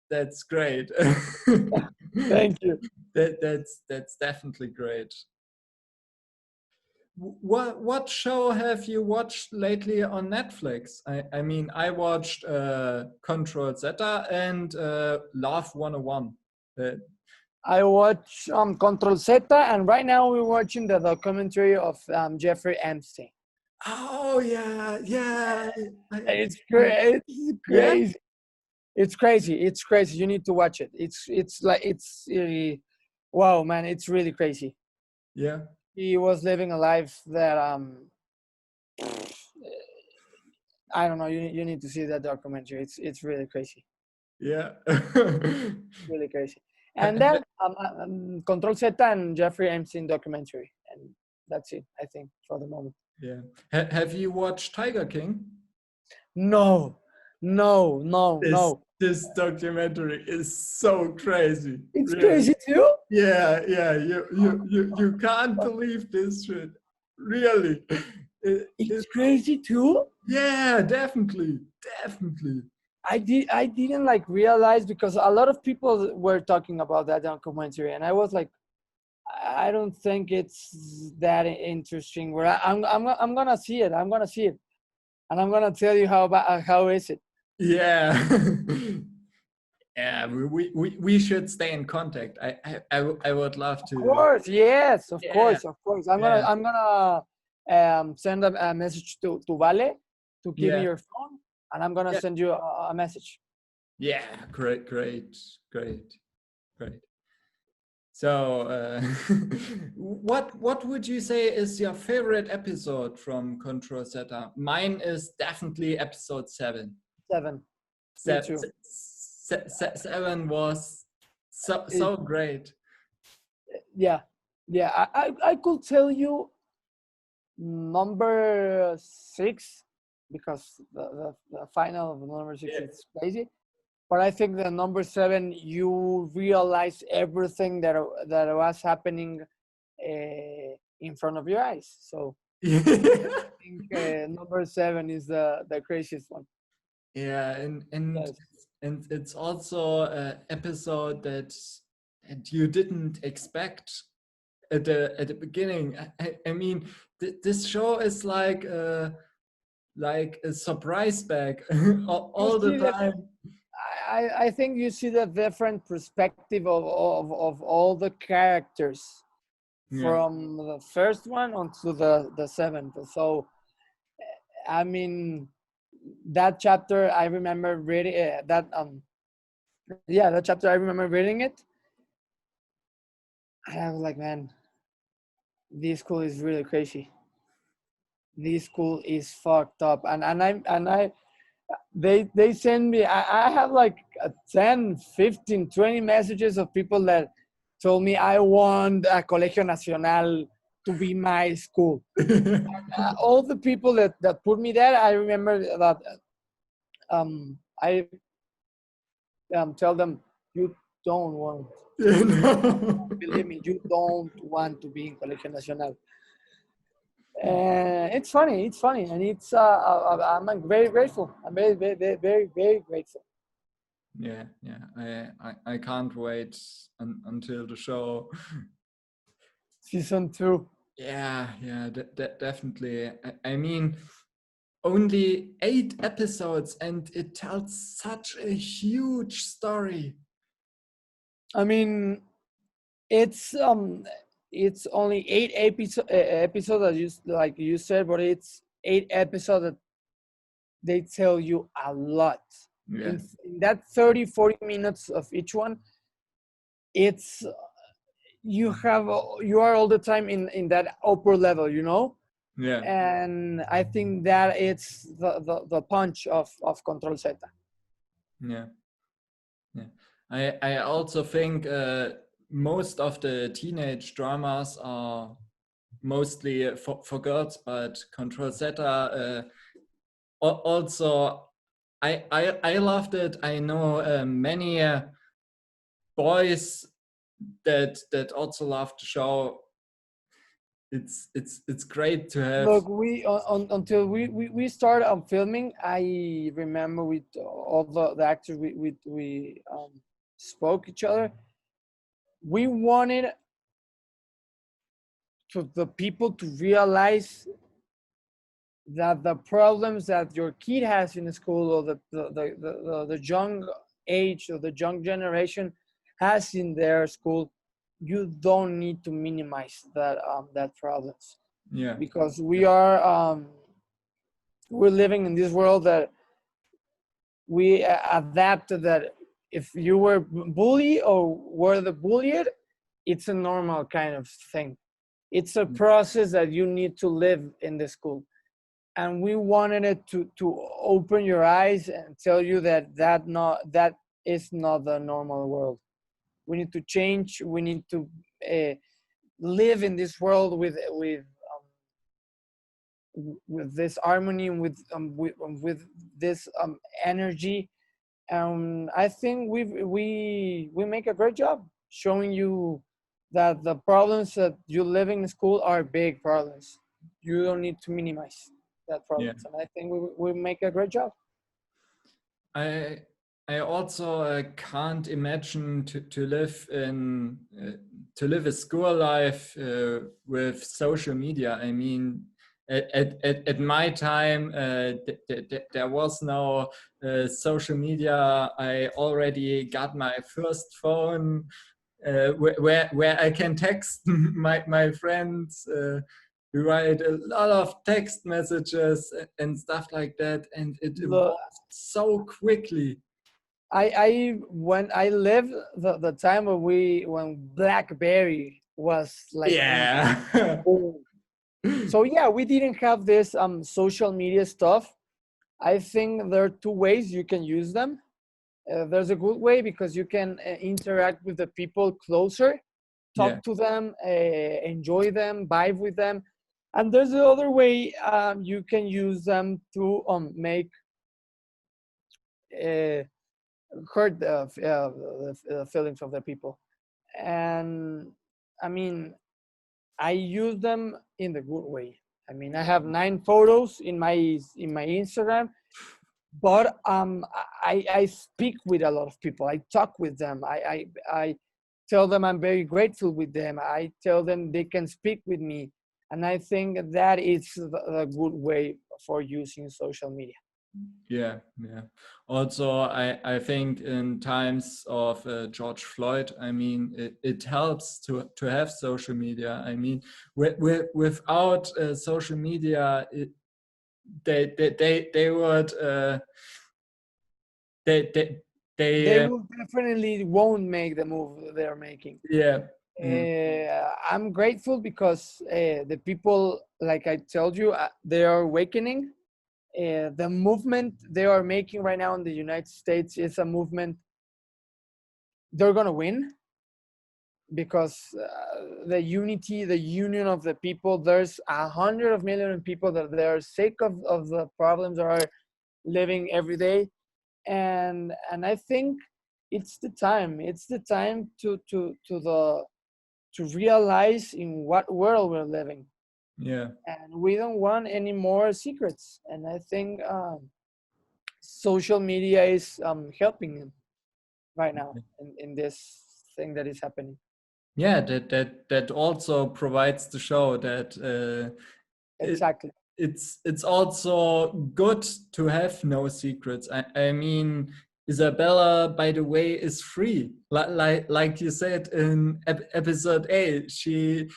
That's great. Thank you. That's definitely great. What show have you watched lately on Netflix? I mean, I watched Control Zeta and Love 101. I watch Control Zeta, and right now we're watching the documentary of Jeffrey Epstein. Oh yeah, yeah. It's great. It's Yeah, crazy. It's crazy. It's crazy. You need to watch it. It's like wow, man. It's really crazy. yeah, He was living a life that I don't know. You need to see that documentary. It's really crazy. yeah. Really crazy. And then Control Z and Jeffrey Epstein documentary, and that's it. I think for the moment. Yeah. Have you watched Tiger King? No, no, no, This no. this documentary is so crazy. It's Really. crazy too. Yeah, yeah. You can't believe this shit. Really. It's crazy too. Yeah, definitely. Definitely. I didn't like realize because a lot of people were talking about that documentary, and I was like, I don't think it's that interesting. Where I'm gonna see it. I'm gonna see it, and I'm gonna tell you how is it. Yeah. Yeah, we should stay in contact. I would love Of to. course, yes, of Yeah, course, of course. yeah, I'm gonna send a message to Vale to give me yeah, your phone, and I'm gonna yeah, send you a message. yeah. Great, great, great, great. So, what would you say is your favorite episode from Control Setup? Mine is definitely episode 7. 7. Me Se- too. 7 was It, so great. yeah, yeah. I could tell you number 6 because the final of number 6 Yeah. is crazy. But I think the number 7, you realize everything that was happening in front of your eyes. So I think number 7 is the craziest one. Yeah, Yes. and it's also an episode that you didn't expect at the beginning. I mean, this show is like a surprise bag You all the see that time. I think you see the different perspective of all the characters Yeah. from the first one onto the 7th. So I mean that chapter I remember reading that chapter I remember reading it. And I was like, man, this school is really crazy. This school is fucked up. And they send me I have like 10, 15, 20 messages of people that told me I want a Colegio Nacional to be my school. All the people that put me there, I remember that I tell them, you don't want to You be, know? believe me, you don't want to be in Colegio Nacional. It's funny, and I'm like, very grateful. I'm very, very, very, very, very grateful. Yeah, yeah. I can't wait until the show. Season 2. Yeah, yeah, definitely. I mean, only 8 episodes and it tells such a huge story. I mean, it's only 8 episodes that like you said, but it's 8 episodes that they tell you a lot. In, Yeah. in that 30-40 minutes of each one, it's you are all the time in that upper level, you know. Yeah. And I think that it's the punch of Control Z. Yeah. Yeah. I also think most of the teenage dramas are mostly for girls, but Control Zeta also I loved it. I know many boys that also love the show. It's great to have. Look, until we started filming, I remember with all the actors we spoke each other. We wanted to the people to realize that the problems that your kid has in school, or the young age or the young generation has in their school, you don't need to minimize that problems, Yeah. because we're living in this world that we adapted, that if you were bullied or were the bullied, it's a normal kind of thing. It's a process that you need to live in the school. And we wanted it to open your eyes and tell you that is not the normal world. We need to change. We need to live in this world with this harmony, with this energy. I think we make a great job showing you that the problems that you living in school are big problems. You don't need to minimize that Yeah. problems, and I think we make a great job. I I also can't imagine to live in to live a school life with social media. I mean, at my time, there was no social media. I already got my first phone where I can text my friends. We write a lot of text messages and stuff like that, and it The evolved so quickly. I when I lived the time when BlackBerry was like in Yeah. boom. So yeah, we didn't have this social media stuff. I think there are two ways you can use them. There's a good way because you can interact with the people closer, Yeah. talk to them, enjoy them, vibe with them. And there's the other way, you can use them to make uh, hurt the feelings of the people. And I mean, I use them in the good way. I mean, I have 9 photos in my Instagram, but I speak with a lot of people. I talk with them. I tell them I'm very grateful with them. I tell them they can speak with me, and I think that is the good way for using social media. Yeah, yeah. Also, I think in times of George Floyd, I mean, it helps to have social media. I mean, without social media, they would they they They they will definitely won't make the move they're making. yeah. Mm, I'm grateful because the people, like I told you, they are awakening. The movement they are making right now in the United States is a movement they're gonna win, because the unity, the union of the people. There's 100 million people that they are sick of the problems that are living every day, and I think it's the time. It's the time to realize in what world we're living, yeah. and we don't want any more secrets. And I think social media is helping them right now in this thing that is happening. Yeah, that also provides the show that it Exactly. it's also good to have no secrets. I mean, Isabella, by the way, is free. Like you said in episode 8, she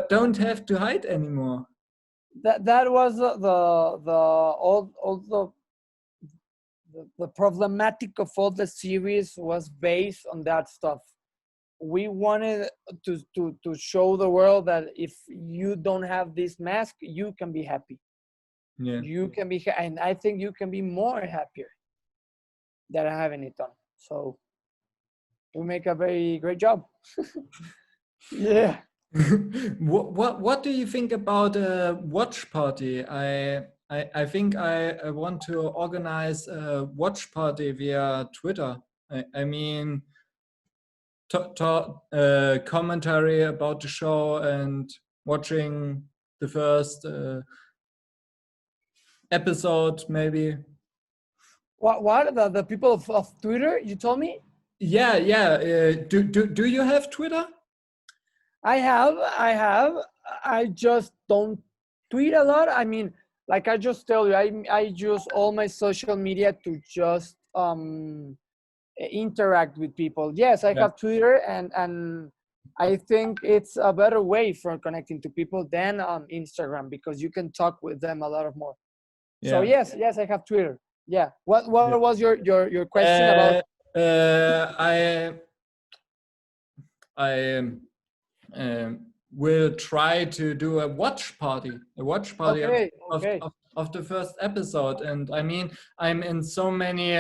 don't have to hide anymore. That was the all the the problematic of all the series was based on that stuff. We wanted to show the world that if you don't have this mask, you can be happy. Yeah. You can be, and I think you can be more happier than having it on. So we make a very great job. Yeah. What do you think about a watch party? I think I want to organize a watch party via Twitter. I mean, commentary about the show and watching the first episode, maybe. What the people of Twitter? You told me. Yeah, yeah. Do you have Twitter? I have. I just don't tweet a lot. I mean, like I just tell you, I use all my social media to just interact with people. Yes, I Yeah. have Twitter, and I think it's a better way for connecting to people than on Instagram because you can talk with them a lot of more. So Yeah. yes, I have Twitter. Yeah. What Yeah. was your question about? I will try to do a watch party Okay, of, okay. of the first episode. And I mean, I'm in so many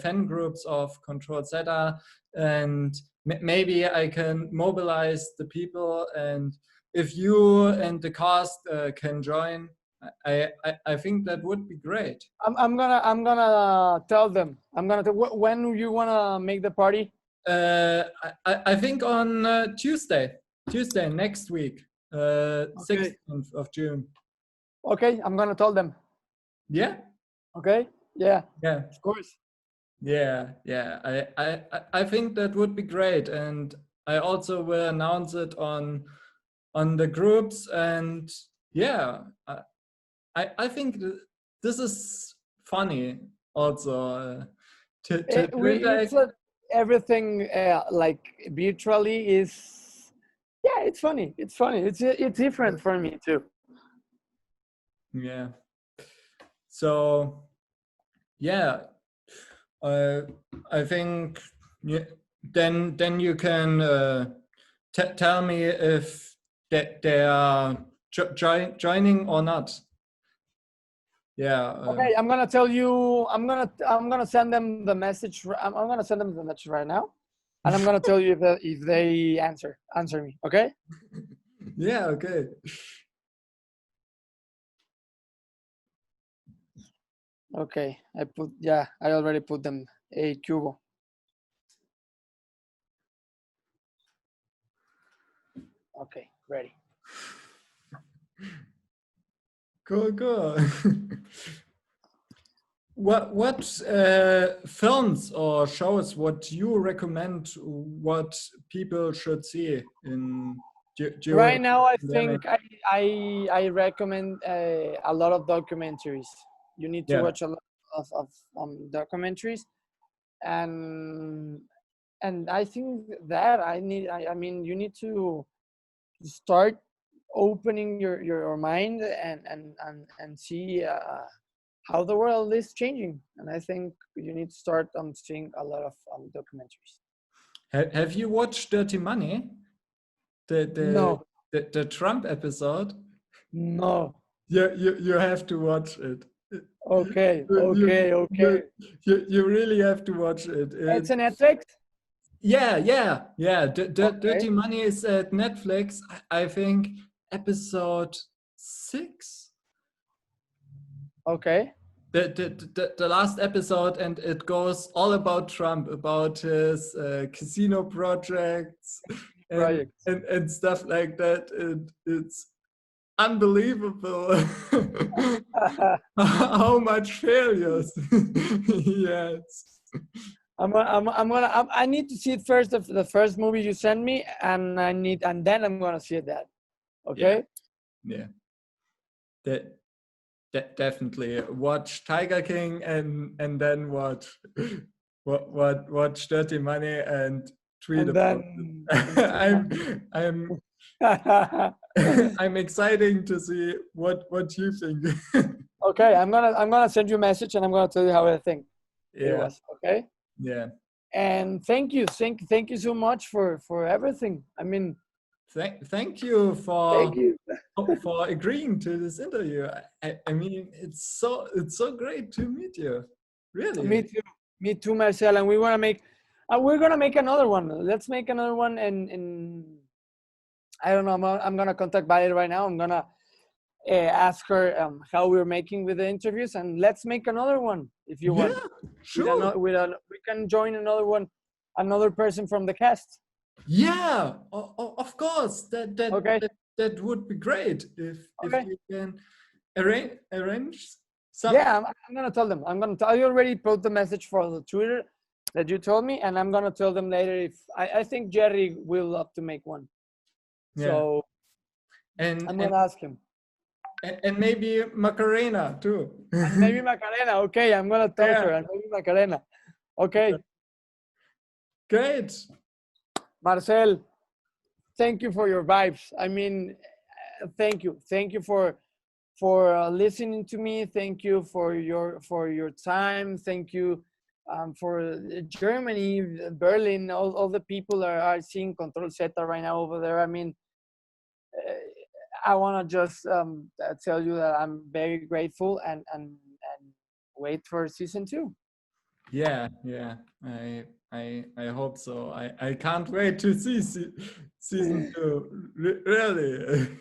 fan groups of Control Zeta, and maybe I can mobilize the people. And if you and the cast can join, I think that would be great. I'm gonna tell them. When you wanna make the party? I think on Tuesday next week, Okay. 16th of June. Okay, I'm gonna tell them. Yeah, Okay. Yeah. yeah, Of course. yeah, yeah. I think that would be great, and I also will announce it on the groups. And yeah, I think this is funny also to interact. Everything like virtually is. Yeah, it's funny. It's funny. It's different for me too. Yeah. So yeah, I think then you can tell me if they are joining or not. Yeah. Okay, I'm gonna tell you. I'm gonna send them the message. I'm gonna send them the message right now, and I'm gonna tell you if they answer me. Okay. Yeah. Okay. Okay. I already put them. A cubo. Okay. Ready. Cool. What films or shows would you recommend? What people should see in during Right now, I the pandemic? think I recommend a lot of documentaries. You need to Yeah. watch a lot of documentaries, and I think that I mean you need to start opening your mind and see how the world is changing. And I think you need to start seeing a lot of documentaries. Have you watched Dirty Money? No, The Trump episode? no. Yeah, you have to watch it. Okay, You, okay, okay. you really have to watch it. It's a Netflix. Yeah. Dirty Okay, Money is at Netflix. I think episode 6. okay. The last episode, and it goes all about Trump, about his casino projects Project. and stuff like that. And it's unbelievable how much failures he has. I need to see it first. The first movie you send me, and then I'm gonna see that. Okay. Yeah. That definitely watch Tiger King and then watch Dirty Money and tweet And about then. it. I'm exciting to see what you think. Okay, I'm gonna send you a message, and I'm gonna tell you how I think. It was okay. Yeah. And thank you so much for everything. I mean, Thank you thank you. for agreeing to this interview. I mean, it's so great to meet you. Really. Me too, Marcel. And we're gonna make another one. Let's make another one. And I don't know. I'm gonna contact Valerie right now. I'm gonna ask her how we're making with the interviews, and let's make another one if you want. Sure. We can join another one, another person from the cast. Yeah, of course. Okay. That would be great if you can arrange something. Yeah, I'm gonna tell them. I already put the message for the Twitter that you told me, and I'm gonna tell them later if I think Jerry will love to make one. Yeah. So And I'm gonna ask him. And maybe Macarena too. And maybe Macarena. Okay, I'm gonna tell her. And maybe Macarena. Okay. Great. Marcel, thank you for your vibes. I mean, thank you for listening to me. Thank you for your time. Thank you for Germany, Berlin. All the people are seeing Control Zeta right now over there. I mean, I want to just tell you that I'm very grateful and wait for season 2. Yeah. I hope so. I can't wait to see season 2. Really.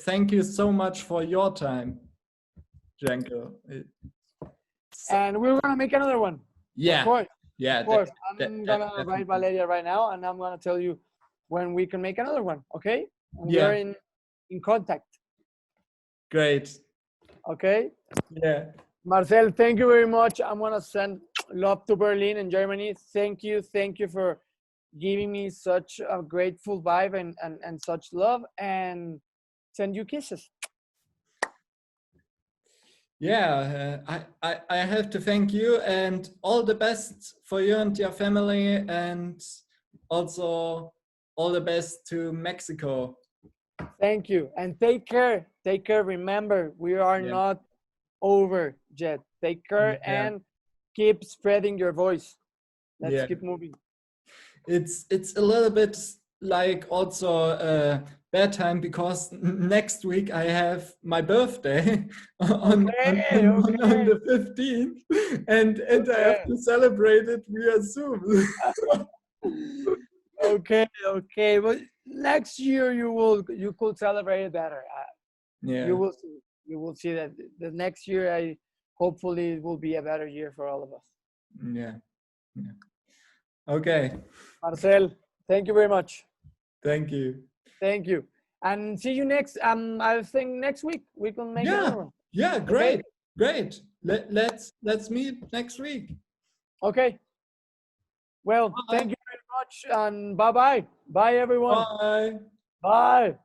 Thank you so much for your time, Yankel. And we're gonna make another one. Yeah. Of course. Yeah. Of course. I'm gonna write Valeria right now, and I'm gonna tell you when we can make another one. Okay? And we're in contact. Great. Okay? Yeah. Marcel, thank you very much. I'm gonna send love to Berlin and Germany. Thank you for giving me such a grateful vibe and such love, and send you kisses. Yeah, I have to thank you, and all the best for you and your family, and also all the best to Mexico. Thank you, and take care. Take care. Remember, we are not over yet. Take care and keep spreading your voice. Let's keep moving. It's a little bit like also bad time because next week I have my birthday on the 15th, and I have to celebrate it via Zoom. Okay. Well, next year you could celebrate it better. You will see that the next year hopefully it will be a better year for all of us. Yeah. Okay. Marcel, thank you very much. Thank you. Thank you. And see you next. I think next week we can make another one. Yeah, great. Okay? Great. Let's meet next week. Okay. Well, thank you very much, and bye-bye. Bye, everyone. Bye. Bye.